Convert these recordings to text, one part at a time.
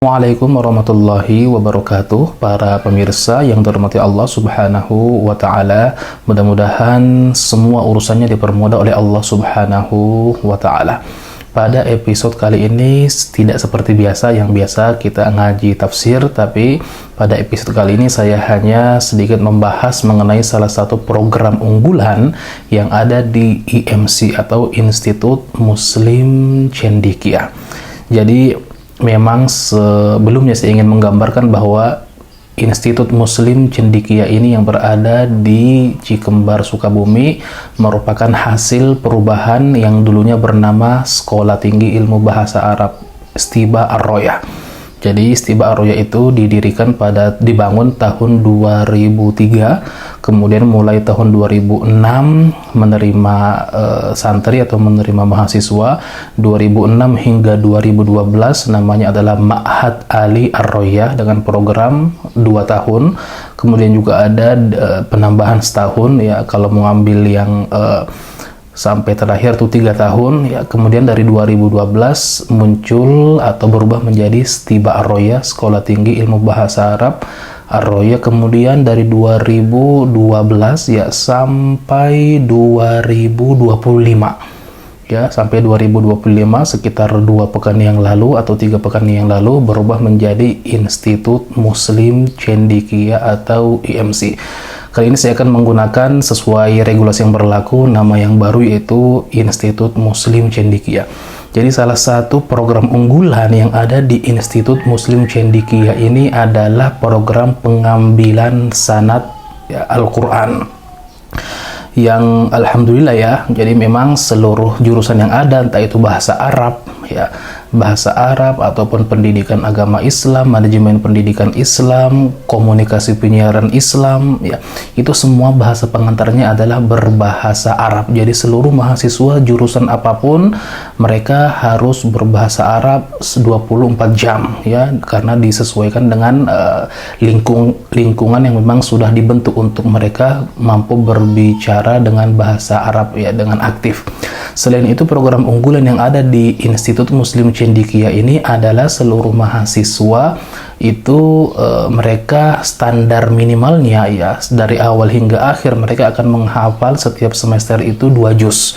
Assalamualaikum warahmatullahi wabarakatuh. Para pemirsa yang dirahmati Allah Subhanahu wa Ta'ala, mudah-mudahan semua urusannya dipermudah oleh Allah Subhanahu wa Ta'ala. Pada episode kali ini tidak seperti biasa, yang biasa kita ngaji tafsir, tapi pada episode kali ini saya hanya sedikit membahas mengenai salah satu program unggulan yang ada di IMC atau Institut Muslim Cendekia. Jadi memang sebelumnya saya ingin menggambarkan bahwa Institut Muslim Cendekia ini yang berada di Cikembar, Sukabumi merupakan hasil perubahan yang dulunya bernama Sekolah Tinggi Ilmu Bahasa Arab Istiba Ar-Royah. Jadi Istiba Ar-Royah itu dibangun tahun 2003, kemudian mulai tahun 2006 menerima santri atau menerima mahasiswa. 2006 hingga 2012 namanya adalah Ma'had Ali Ar-Royah dengan program 2 tahun. Kemudian juga ada penambahan setahun ya, kalau mengambil yang sampai terakhir tuh 3 tahun ya. Kemudian dari 2012 muncul atau berubah menjadi Istiba Ar-Royah, Sekolah Tinggi Ilmu Bahasa Arab Ar-Royah. Kemudian dari 2012 ya sampai 2025 ya, sampai 2025 sekitar 2 pekan yang lalu atau 3 pekan yang lalu berubah menjadi Institut Muslim Cendekia atau IMC. Kali ini saya akan menggunakan sesuai regulasi yang berlaku nama yang baru, yaitu Institut Muslim Cendekia. Jadi salah satu program unggulan yang ada di Institut Muslim Cendekia ini adalah program pengambilan sanad ya, Al-Quran, yang alhamdulillah ya, jadi memang seluruh jurusan yang ada, entah itu bahasa Arab ya, bahasa Arab ataupun pendidikan agama Islam, manajemen pendidikan Islam, komunikasi penyiaran Islam ya, itu semua bahasa pengantarnya adalah berbahasa Arab. Jadi seluruh mahasiswa jurusan apapun mereka harus berbahasa Arab 24 jam ya, karena disesuaikan dengan lingkungan yang memang sudah dibentuk untuk mereka mampu berbicara dengan bahasa Arab ya, dengan aktif. Selain itu, program unggulan yang ada di Institut Muslim Cendekia ini adalah seluruh mahasiswa itu mereka standar minimalnya ya, dari awal hingga akhir mereka akan menghafal setiap semester itu 2 juz.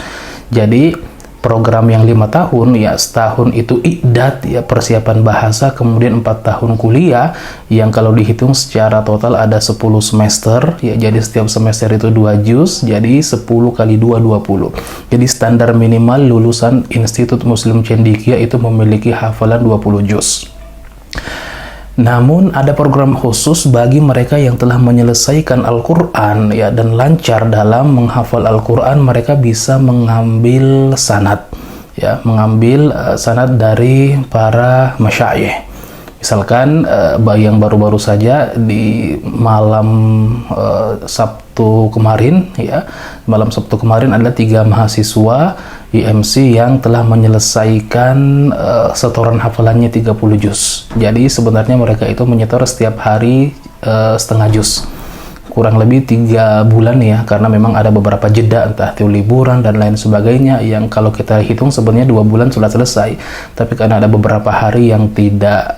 Jadi program yang 5 tahun ya, setahun itu i'dad ya, persiapan bahasa, kemudian 4 tahun kuliah yang kalau dihitung secara total ada 10 semester ya, jadi setiap semester itu 2 juz, jadi 10 kali 2 20. Jadi standar minimal lulusan Institut Muslim Cendekia itu memiliki hafalan 20 juz. Namun ada program khusus bagi mereka yang telah menyelesaikan Al-Quran ya, dan lancar dalam menghafal Al-Quran. Mereka bisa mengambil sanad ya, mengambil sanad dari para masyayikh. Misalkan yang baru-baru saja di malam Sabtu kemarin ya, malam Sabtu kemarin ada 3 mahasiswa IMC yang telah menyelesaikan setoran hafalannya 30 juz. Jadi sebenarnya mereka itu menyetor setiap hari setengah juz, kurang lebih 3 bulan ya, karena memang ada beberapa jeda, entah itu liburan dan lain sebagainya, yang kalau kita hitung sebenarnya 2 bulan sudah selesai, tapi karena ada beberapa hari yang tidak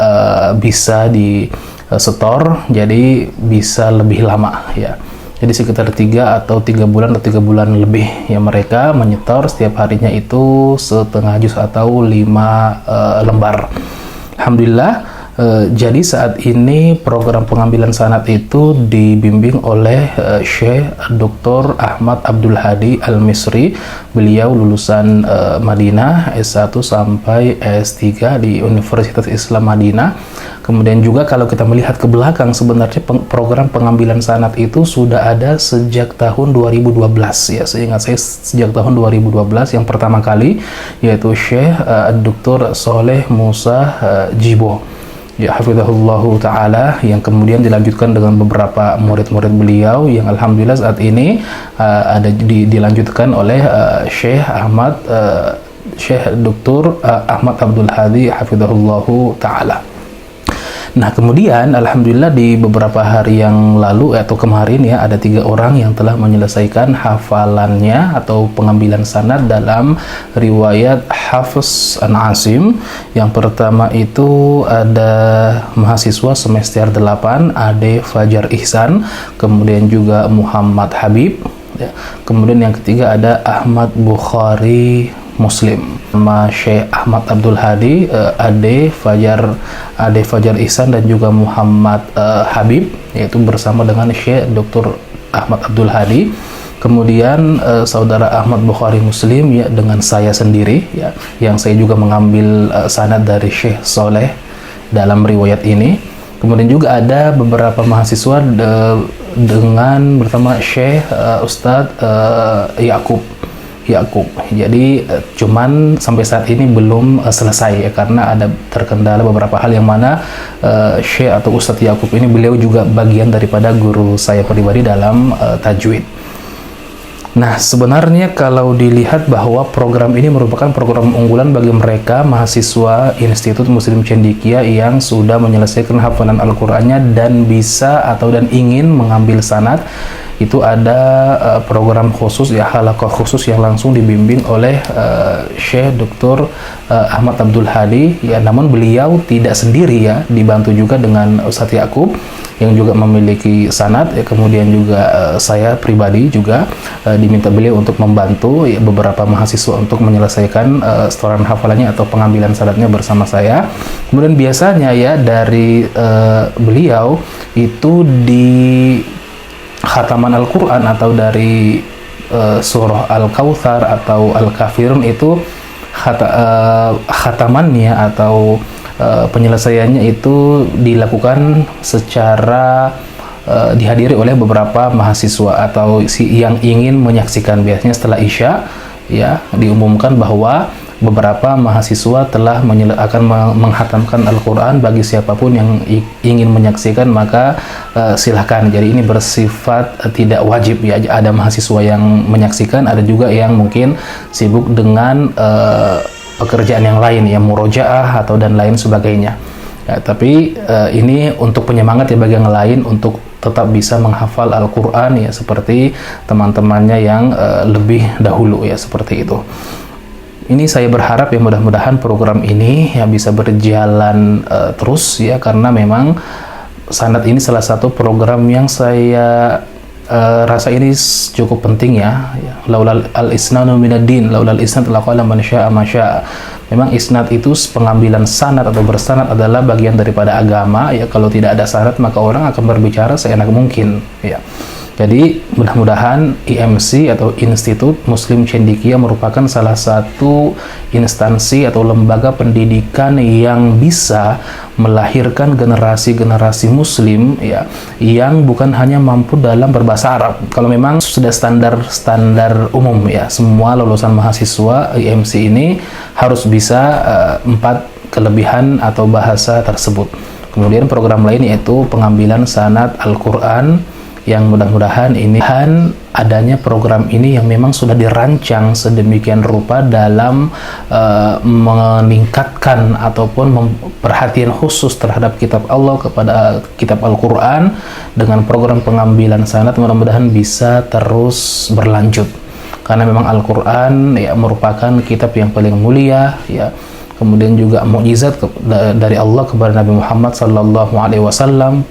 bisa di setor, jadi bisa lebih lama ya. Jadi sekitar 3 atau 3 bulan atau 3 bulan lebih ya, mereka menyetor setiap harinya itu setengah juz atau 5 lembar. Alhamdulillah Jadi saat ini program pengambilan sanad itu dibimbing oleh Syekh Dr. Ahmad Abdul Hadi Al-Misri. Beliau lulusan Madinah S1 sampai S3 di Universitas Islam Madinah. Kemudian juga kalau kita melihat ke belakang, sebenarnya program pengambilan sanad itu sudah ada sejak tahun 2012 ya. Seingat saya sejak tahun 2012 yang pertama kali, yaitu Syekh Dr. Soleh Musa Jibo, ya hafizahullahu ta'ala, yang kemudian dilanjutkan dengan beberapa murid-murid beliau yang alhamdulillah saat ini dilanjutkan oleh Syekh Dr. Ahmad Abdul Hadi hafizahullahu ta'ala. Nah, kemudian alhamdulillah di beberapa hari yang lalu atau kemarin ya, ada 3 orang yang telah menyelesaikan hafalannya atau pengambilan sanad dalam riwayat Hafiz an Asim. Yang pertama itu ada mahasiswa semester 8 Ade Fajar Ihsan, kemudian juga Muhammad Habib ya. Kemudian yang ketiga ada Ahmad Bukhari Muslim, nama Syekh Ahmad Abdul Hadi, Ade Fajar Ihsan dan juga Muhammad Habib, yaitu bersama dengan Syekh Dr. Ahmad Abdul Hadi. Kemudian saudara Ahmad Bukhari Muslim ya, dengan saya sendiri ya, yang saya juga mengambil sanad dari Syekh Soleh dalam riwayat ini. Kemudian juga ada beberapa mahasiswa dengan pertama Syekh Ustadz Yakub. Jadi cuman sampai saat ini belum selesai ya, karena ada terkendala beberapa hal yang mana Syekh atau Ustadz Yakub ini beliau juga bagian daripada guru saya pribadi dalam tajwid. Nah, sebenarnya kalau dilihat bahwa program ini merupakan program unggulan bagi mereka mahasiswa Institut Muslim Cendekia yang sudah menyelesaikan hafalan Al-Qur'annya dan bisa dan ingin mengambil sanad. Itu ada program khusus ya, halaqah khusus yang langsung dibimbing oleh Syekh Dr. Ahmad Abdul Hadi ya, namun beliau tidak sendiri ya, dibantu juga dengan Ustadz Yakub yang juga memiliki sanad ya. Kemudian juga saya pribadi juga diminta beliau untuk membantu ya, beberapa mahasiswa untuk menyelesaikan setoran hafalannya atau pengambilan sanadnya bersama saya. Kemudian biasanya ya dari beliau itu di khataman Al-Quran atau dari surah Al-Kautsar atau Al-Kafirun itu khatamannya atau penyelesaiannya itu dilakukan secara dihadiri oleh beberapa mahasiswa atau yang ingin menyaksikan. Biasanya setelah Isya ya, diumumkan bahwa beberapa mahasiswa telah akan menghatamkan Al-Quran. Bagi siapapun yang ingin menyaksikan maka silahkan. Jadi ini bersifat tidak wajib ya. Ada mahasiswa yang menyaksikan, ada juga yang mungkin sibuk dengan pekerjaan yang lain ya, murojaah atau dan lain sebagainya ya. Tapi ini untuk penyemangat ya bagi yang lain untuk tetap bisa menghafal Al-Quran ya, seperti teman-temannya yang lebih dahulu ya, seperti itu. Ini saya berharap ya mudah-mudahan program ini ya bisa berjalan terus ya, karena memang sanad ini salah satu program yang saya rasa ini cukup penting ya. Laulal al-isnadu minad-din, laulal isnad laqala man syaa ma syaa. Memang isnad itu pengambilan sanad atau bersanad adalah bagian daripada agama ya. Kalau tidak ada sanad maka orang akan berbicara seenak mungkin ya. Jadi mudah-mudahan IMC atau Institut Muslim Cendekia merupakan salah satu instansi atau lembaga pendidikan yang bisa melahirkan generasi-generasi muslim ya, yang bukan hanya mampu dalam berbahasa Arab. Kalau memang sudah standar umum ya, semua lulusan mahasiswa IMC ini harus bisa 4 kelebihan atau bahasa tersebut. Kemudian program lain yaitu pengambilan sanad Al-Quran, yang mudah-mudahan ini adanya program ini yang memang sudah dirancang sedemikian rupa dalam meningkatkan ataupun perhatian khusus terhadap kitab Allah, kepada kitab Al-Quran, dengan program pengambilan sanad mudah-mudahan bisa terus berlanjut, karena memang Al-Quran ya merupakan kitab yang paling mulia ya. Kemudian juga mukjizat dari Allah kepada Nabi Muhammad SAW,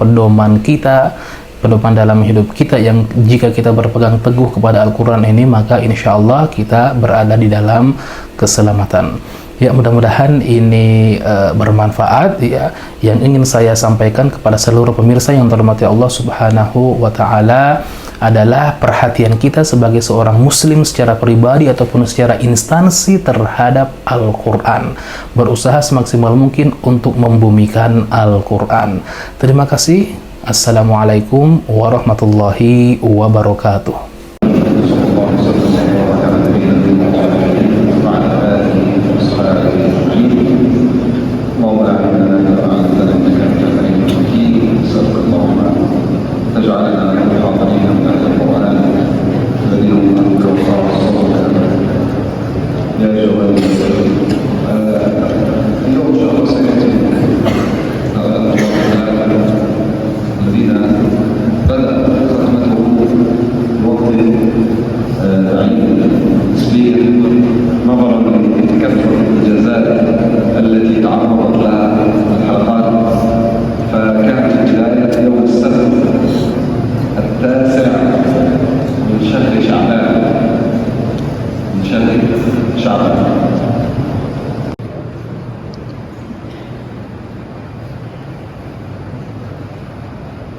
pedoman dalam hidup kita, yang jika kita berpegang teguh kepada Al-Quran ini maka insya Allah kita berada di dalam keselamatan. Ya, mudah-mudahan ini bermanfaat ya. Yang ingin saya sampaikan kepada seluruh pemirsa yang dirahmati Allah Subhanahu wa taala adalah perhatian kita sebagai seorang muslim secara pribadi ataupun secara instansi terhadap Al-Qur'an. Berusaha semaksimal mungkin untuk membumikan Al-Qur'an. Terima kasih. Assalamualaikum warahmatullahi wabarakatuh.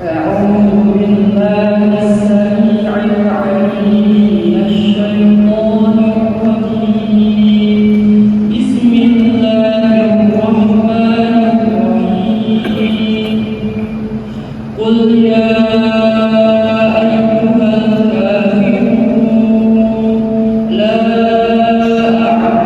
أعوذ بالله السميع العليم من الشيطان الرجيم بسم الله الرحمن الرحيم قل يا أيها الكافرون لا أعبد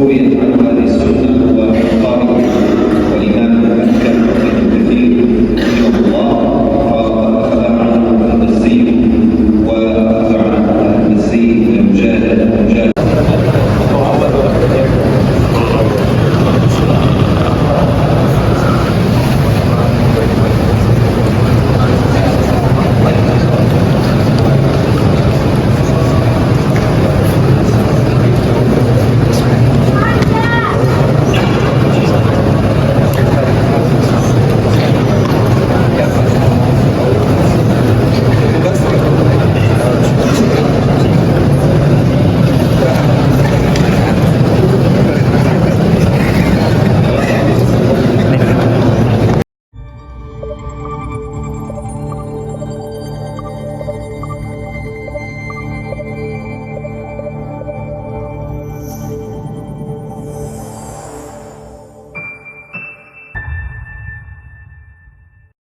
رويت عن أهل السنة وقال والإمام أكد ابن كثير رحمه الله قال أخذ عنه المزي وأخذ عنه المزي مجاهد